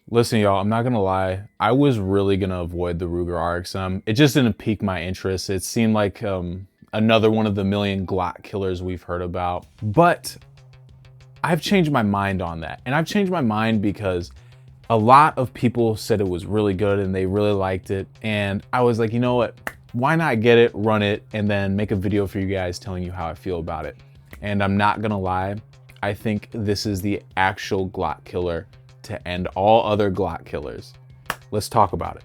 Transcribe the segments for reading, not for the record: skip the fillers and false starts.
Listen, y'all, I'm not gonna lie. I was really gonna avoid the Ruger RXM. It just didn't pique my interest. It seemed like another one of the million Glock killers we've heard about. But I've changed my mind on that. And I've changed my mind because a lot of people said it was really good and they really liked it. And I was like, you know what? Why not get it, run it, and then make a video for you guys telling you how I feel about it. And I'm not gonna lie, I think this is the actual Glock killer to end all other Glock killers. Let's talk about it.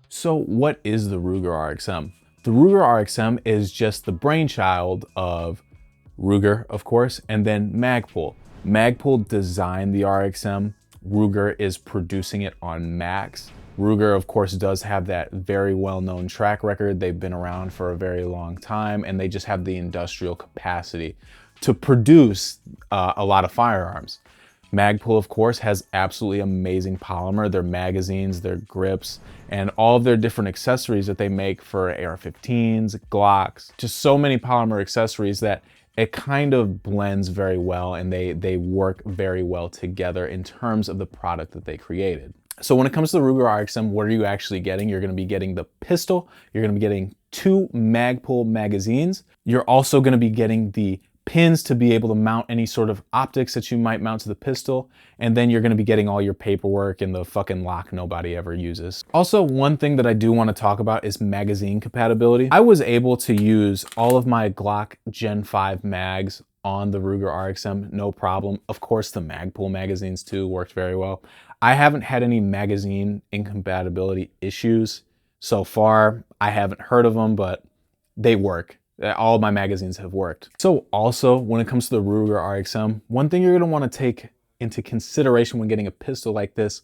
So what is the Ruger RXM? The Ruger RXM is just the brainchild of Ruger, of course, and then Magpul. Magpul designed the RXM. Ruger is producing it on max. Ruger, of course, does have that very well-known track record. They've been around for a very long time, and they just have the industrial capacity to produce a lot of firearms. Magpul, of course, has absolutely amazing polymer, their magazines, their grips, and all of their different accessories that they make for AR-15s, Glocks, just so many polymer accessories that it kind of blends very well and they work very well together in terms of the product that they created. So when it comes to the Ruger RXM, what are you actually getting? You're gonna be getting the pistol, you're gonna be getting 2 Magpul magazines, you're also gonna be getting the pins to be able to mount any sort of optics that you might mount to the pistol, and then you're going to be getting all your paperwork and the fucking lock nobody ever uses. Also, one thing that I do want to talk about is magazine compatibility. I was able to use all of my Glock Gen 5 mags on the Ruger RXM, no problem. Of course, the Magpul magazines too worked very well. I haven't had any magazine incompatibility issues so far. I haven't heard of them, but they work. All of my magazines have worked. So also, when it comes to the Ruger RXM, one thing you're gonna wanna take into consideration when getting a pistol like this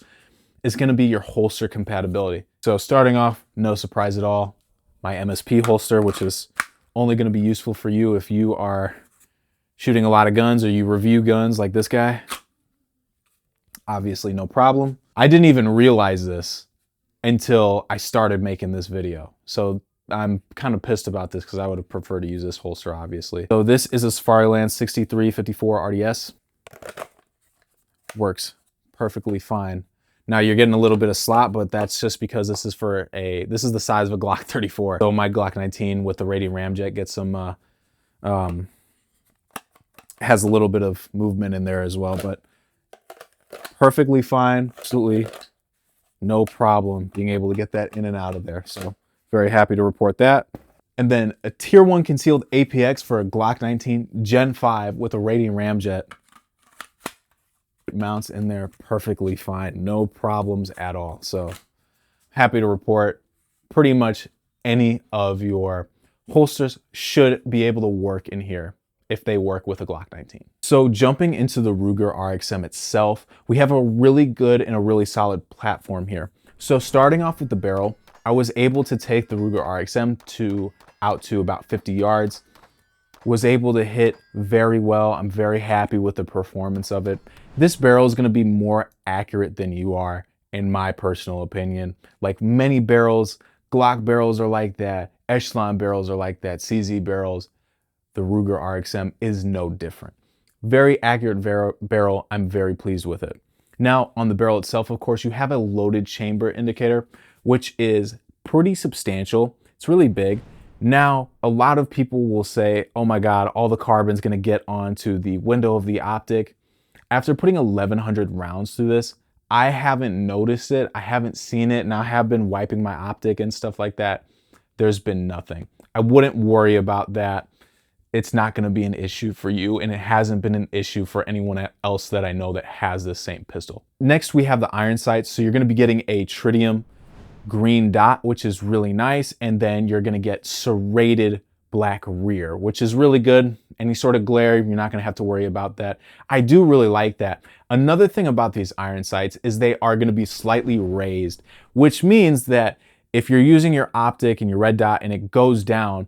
is gonna be your holster compatibility. So starting off, no surprise at all, my MSP holster, which is only gonna be useful for you if you are shooting a lot of guns or you review guns like this guy. Obviously, no problem. I didn't even realize this until I started making this video. So I'm kind of pissed about this because I would have preferred to use this holster, obviously. So this is a Safariland 6354 RDS. Works perfectly fine. Now you're getting a little bit of slop, but that's just because this is the size of a Glock 34. So my Glock 19 with the Radiant Ramjet gets some, has a little bit of movement in there as well, but perfectly fine, absolutely no problem being able to get that in and out of there. So very happy to report that. And then a tier 1 concealed APX for a Glock 19 Gen 5 with a Radiant Ramjet. It mounts in there perfectly fine, no problems at all. So happy to report pretty much any of your holsters should be able to work in here if they work with a Glock 19. So jumping into the Ruger RXM itself, we have a really good and a really solid platform here. So starting off with the barrel, I was able to take the Ruger RXM out to about 50 yards, was able to hit very well. I'm very happy with the performance of it. This barrel is gonna be more accurate than you are, in my personal opinion. Like many barrels, Glock barrels are like that, Echelon barrels are like that, CZ barrels. The Ruger RXM is no different. Very accurate barrel, I'm very pleased with it. Now on the barrel itself, of course, you have a loaded chamber indicator, which is pretty substantial. It's really big. Now, a lot of people will say, oh my God, all the carbon's gonna get onto the window of the optic. After putting 1,100 rounds through this, I haven't noticed it. I haven't seen it, and I have been wiping my optic and stuff like that. There's been nothing. I wouldn't worry about that. It's not gonna be an issue for you, and it hasn't been an issue for anyone else that I know that has this same pistol. Next, we have the iron sights. So you're gonna be getting a tritium green dot, which is really nice. And then you're gonna get serrated black rear, which is really good. Any sort of glare, you're not gonna have to worry about that. I do really like that. Another thing about these iron sights is they are gonna be slightly raised, which means that if you're using your optic and your red dot and it goes down,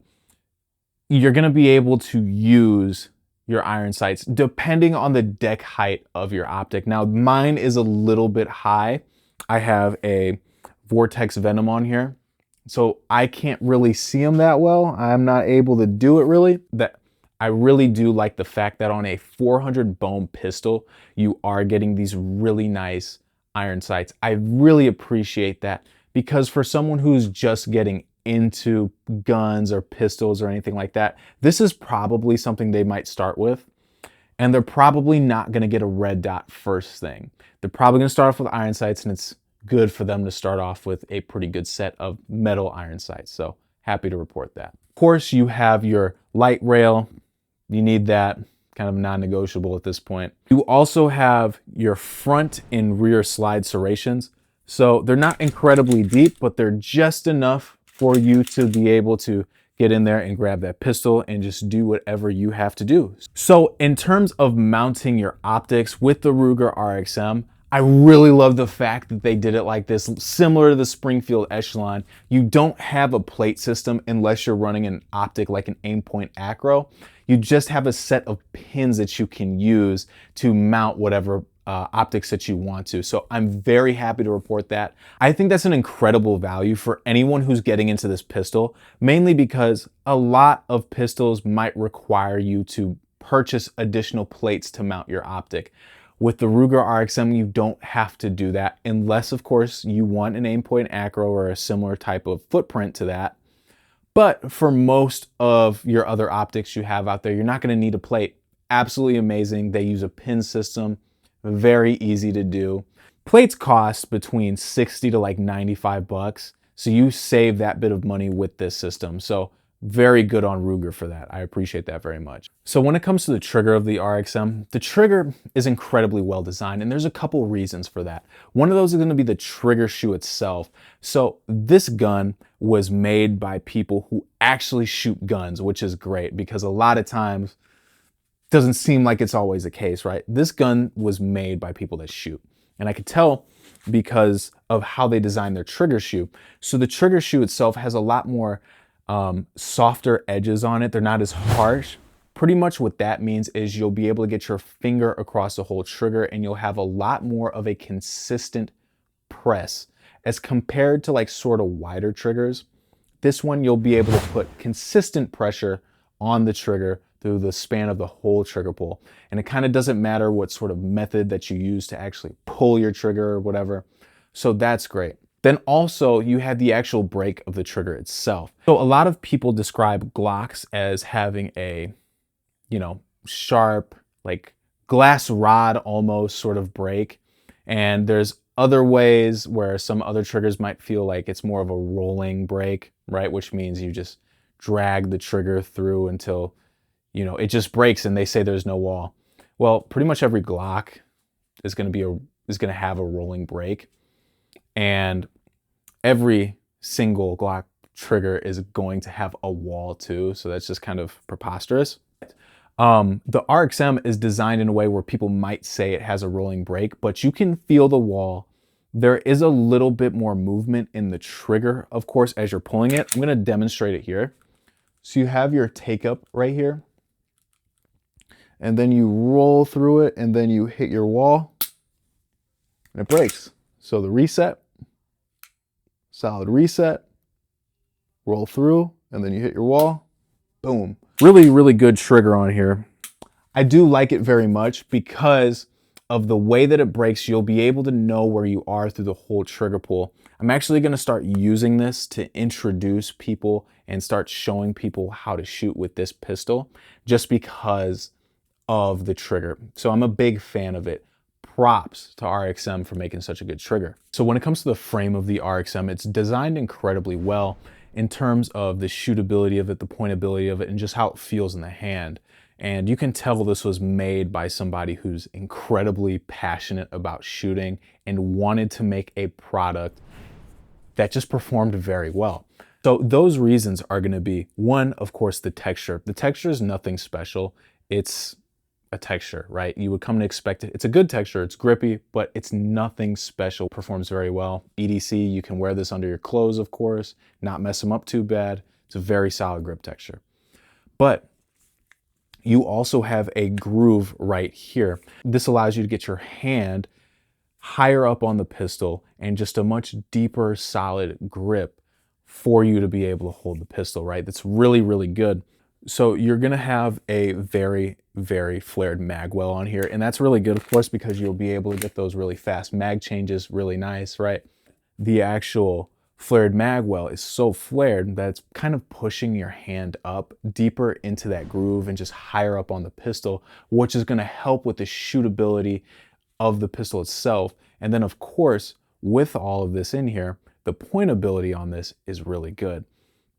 you're gonna be able to use your iron sights depending on the deck height of your optic. Now, mine is a little bit high. I have a Vortex Venom on here, so I can't really see them that well. I'm not able to do it really. That I really do like the fact that on a 400 Bohm pistol, you are getting these really nice iron sights. I really appreciate that, because for someone who's just getting into guns or pistols or anything like that, this is probably something they might start with. And they're probably not gonna get a red dot first thing. They're probably gonna start off with iron sights, and it's good for them to start off with a pretty good set of metal iron sights. So happy to report that. Of course, you have your light rail. You need that, kind of non-negotiable at this point. You also have your front and rear slide serrations. So they're not incredibly deep, but they're just enough for you to be able to get in there and grab that pistol and just do whatever you have to do. So in terms of mounting your optics with the Ruger RXM, I really love the fact that they did it like this, similar to the Springfield Echelon. You don't have a plate system unless you're running an optic like an Aimpoint Acro. You just have a set of pins that you can use to mount whatever optics that you want to. So I'm very happy to report that. I think that's an incredible value for anyone who's getting into this pistol, mainly because a lot of pistols might require you to purchase additional plates to mount your optic. With the Ruger RXM, you don't have to do that unless, of course, you want an Aimpoint Acro or a similar type of footprint to that. But for most of your other optics you have out there, you're not going to need a plate. Absolutely amazing. They use a pin system. Very easy to do. Plates cost between 60 to like 95 bucks. So you save that bit of money with this system. So very good on Ruger for that. I appreciate that very much. So when it comes to the trigger of the RXM, the trigger is incredibly well designed, and there's a couple reasons for that. One of those is going to be the trigger shoe itself. So this gun was made by people who actually shoot guns, which is great, because a lot of times doesn't seem like it's always the case, right? This gun was made by people that shoot. And I could tell because of how they designed their trigger shoe. So the trigger shoe itself has a lot more softer edges on it. They're not as harsh. Pretty much what that means is you'll be able to get your finger across the whole trigger, and you'll have a lot more of a consistent press as compared to like sort of wider triggers. This one, you'll be able to put consistent pressure on the trigger through the span of the whole trigger pull. And it kind of doesn't matter what sort of method that you use to actually pull your trigger or whatever. So that's great. Then also you have the actual break of the trigger itself. So a lot of people describe Glocks as having a, sharp, like glass rod almost sort of break. And there's other ways where some other triggers might feel like it's more of a rolling break, right? Which means you just drag the trigger through until, it just breaks and they say there's no wall. Well, pretty much every Glock is going to have a rolling break. And every single Glock trigger is going to have a wall too, so that's just kind of preposterous. The RXM is designed in a way where people might say it has a rolling break, but you can feel the wall. There is a little bit more movement in the trigger, of course, as you're pulling it. I'm going to demonstrate it here. So you have your take up right here, and then you roll through it, and then you hit your wall, and it breaks. So the reset, solid reset, roll through, and then you hit your wall, boom. Really, really good trigger on here. I do like it very much because of the way that it breaks. You'll be able to know where you are through the whole trigger pull. I'm actually going to start using this to introduce people and start showing people how to shoot with this pistol just because of the trigger. So I'm a big fan of it. Props to RXM for making such a good trigger. So when it comes to the frame of the RXM, it's designed incredibly well in terms of the shootability of it, the pointability of it, and just how it feels in the hand. And you can tell this was made by somebody who's incredibly passionate about shooting and wanted to make a product that just performed very well. So those reasons are going to be, one, of course, the texture. The texture is nothing special. It's a texture, right? You would come to expect it. It's a good texture, it's grippy, but it's nothing special. Performs very well. EDC, you can wear this under your clothes, of course, not mess them up too bad. It's a very solid grip texture. But you also have a groove right here. This allows you to get your hand higher up on the pistol and just a much deeper, solid grip for you to be able to hold the pistol, right? That's really, really good. So you're gonna have a very, very flared mag well on here. And that's really good, of course, because you'll be able to get those really fast mag changes, really nice, right? The actual flared mag well is so flared that it's kind of pushing your hand up deeper into that groove and just higher up on the pistol, which is gonna help with the shootability of the pistol itself. And then of course, with all of this in here, the pointability on this is really good.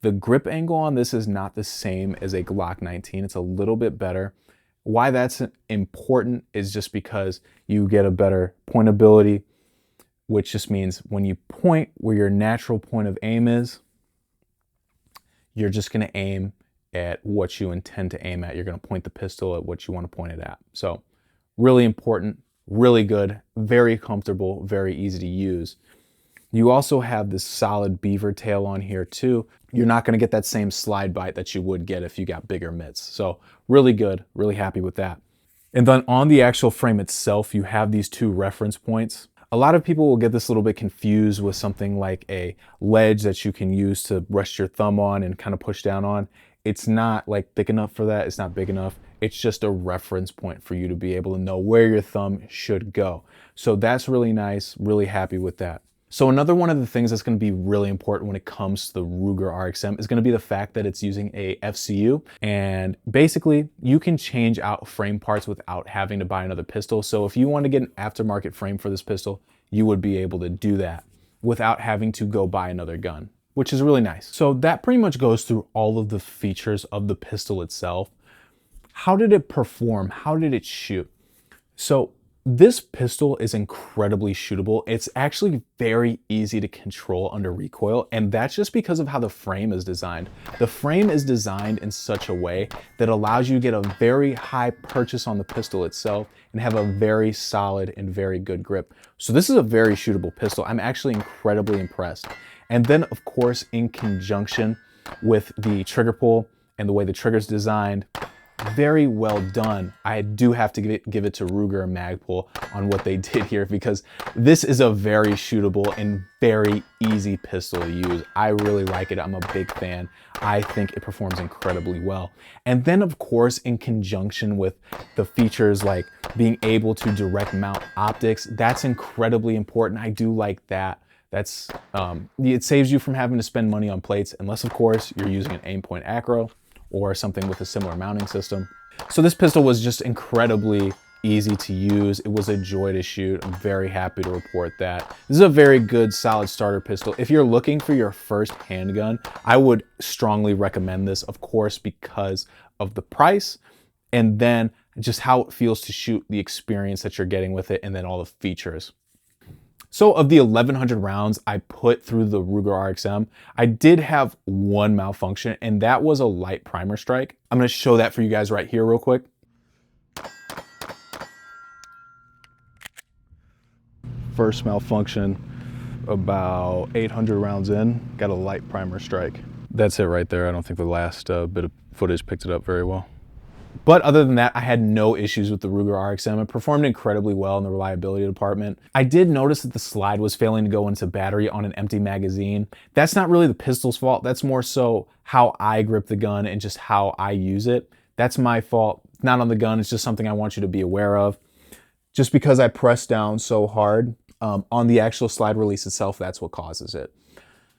The grip angle on this is not the same as a Glock 19. It's a little bit better. Why that's important is just because you get a better pointability, which just means when you point where your natural point of aim is, you're just gonna aim at what you intend to aim at. You're gonna point the pistol at what you wanna point it at. So really important, really good, very comfortable, very easy to use. You also have this solid beaver tail on here too. You're not gonna get that same slide bite that you would get if you got bigger mitts. So really good, really happy with that. And then on the actual frame itself, you have these two reference points. A lot of people will get this a little bit confused with something like a ledge that you can use to rest your thumb on and kind of push down on. It's not like thick enough for that, it's not big enough. It's just a reference point for you to be able to know where your thumb should go. So that's really nice, really happy with that. So another one of the things that's going to be really important when it comes to the Ruger RXM is going to be the fact that it's using a FCU, and basically you can change out frame parts without having to buy another pistol. So if you want to get an aftermarket frame for this pistol, you would be able to do that without having to go buy another gun, which is really nice. So that pretty much goes through all of the features of the pistol itself. How did it perform? How did it shoot? So this pistol is incredibly shootable. It's actually very easy to control under recoil, and that's just because of how the frame is designed. The frame is designed in such a way that allows you to get a very high purchase on the pistol itself and have a very solid and very good grip. So this is a very shootable pistol. I'm actually incredibly impressed. And then of course, in conjunction with the trigger pull and the way the trigger's designed, very well done. I do have to give it to Ruger and Magpul on what they did here, because this is a very shootable and very easy pistol to use. I really like it. I'm a big fan. I think it performs incredibly well. And then of course, in conjunction with the features like being able to direct mount optics, that's incredibly important. I do like that. That's it saves you from having to spend money on plates, unless of course you're using an aim-point acro or something with a similar mounting system. So this pistol was just incredibly easy to use. It was a joy to shoot. I'm very happy to report that. This is a very good, solid starter pistol. If you're looking for your first handgun, I would strongly recommend this, of course, because of the price, and then just how it feels to shoot, the experience that you're getting with it, and then all the features. So of the 1,100 rounds I put through the Ruger RXM, I did have one malfunction, and that was a light primer strike. I'm gonna show that for you guys right here real quick. First malfunction, about 800 rounds in, got a light primer strike. That's it right there. I don't think the last bit of footage picked it up very well. But other than that, I had no issues with the Ruger RXM. It performed incredibly well in the reliability department. I did notice that the slide was failing to go into battery on an empty magazine. That's not really the pistol's fault. That's more so how I grip the gun and just how I use it. That's my fault, not on the gun. It's just something I want you to be aware of. Just because I press down so hard on the actual slide release itself, that's what causes it.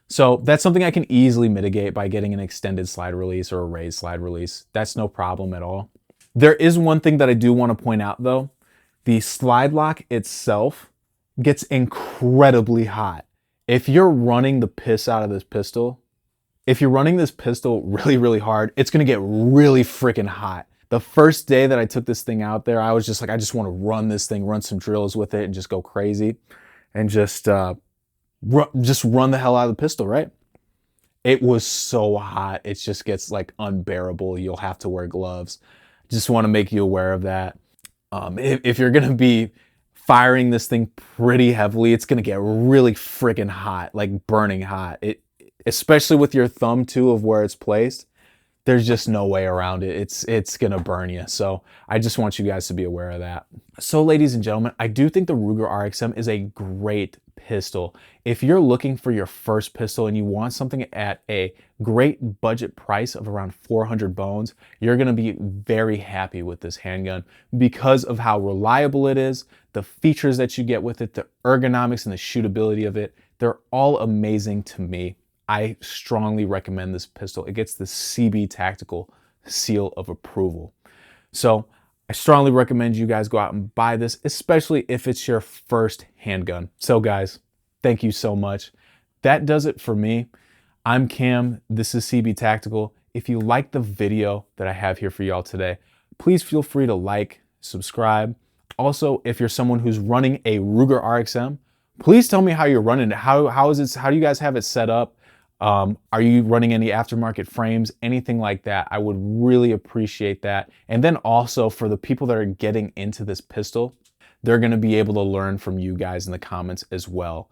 So that's something I can easily mitigate by getting an extended slide release or a raised slide release. That's no problem at all. There is one thing that I do want to point out though. The slide lock itself gets incredibly hot. If you're running the piss out of this pistol, if you're running this pistol really, really hard, it's going to get really freaking hot. The first day that I took this thing out there, I was just like, I just want to run this thing, run some drills with it and just go crazy and just just run the hell out of the pistol, right? It was so hot. It just gets like unbearable. You'll have to wear gloves. Just want to make you aware of that. If you're going to be firing this thing pretty heavily, it's going to get really freaking hot, like burning hot. Especially with your thumb too of where it's placed. There's just no way around it. It's gonna burn you. So I just want you guys to be aware of that. So ladies and gentlemen, I do think the Ruger RXM is a great pistol. If you're looking for your first pistol and you want something at a great budget price of around 400 bones, you're gonna be very happy with this handgun because of how reliable it is, the features that you get with it, the ergonomics and the shootability of it. They're all amazing to me. I strongly recommend this pistol. It gets the CB Tactical seal of approval. So I strongly recommend you guys go out and buy this, especially if it's your first handgun. So guys, thank you so much. That does it for me. I'm Cam. This is CB Tactical. If you like the video that I have here for y'all today, please feel free to like, subscribe. Also, if you're someone who's running a Ruger RXM, please tell me how you're running it. How is it? How do you guys have it set up? Are you running any aftermarket frames, anything like that? I would really appreciate that. And then also for the people that are getting into this pistol, they're going to be able to learn from you guys in the comments as well,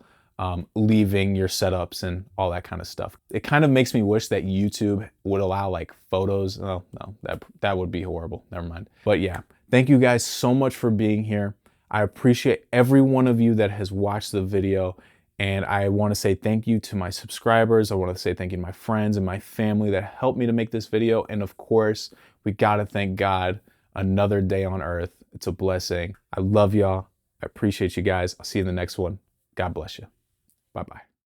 leaving your setups and all that kind of stuff. It kind of makes me wish that YouTube would allow like photos. Oh, no, that would be horrible. Never mind. But yeah, thank you guys so much for being here. I appreciate every one of you that has watched the video. And I want to say thank you to my subscribers. I want to say thank you to my friends and my family that helped me to make this video. And of course, we got to thank God. Another day on earth. It's a blessing. I love y'all. I appreciate you guys. I'll see you in the next one. God bless you. Bye-bye.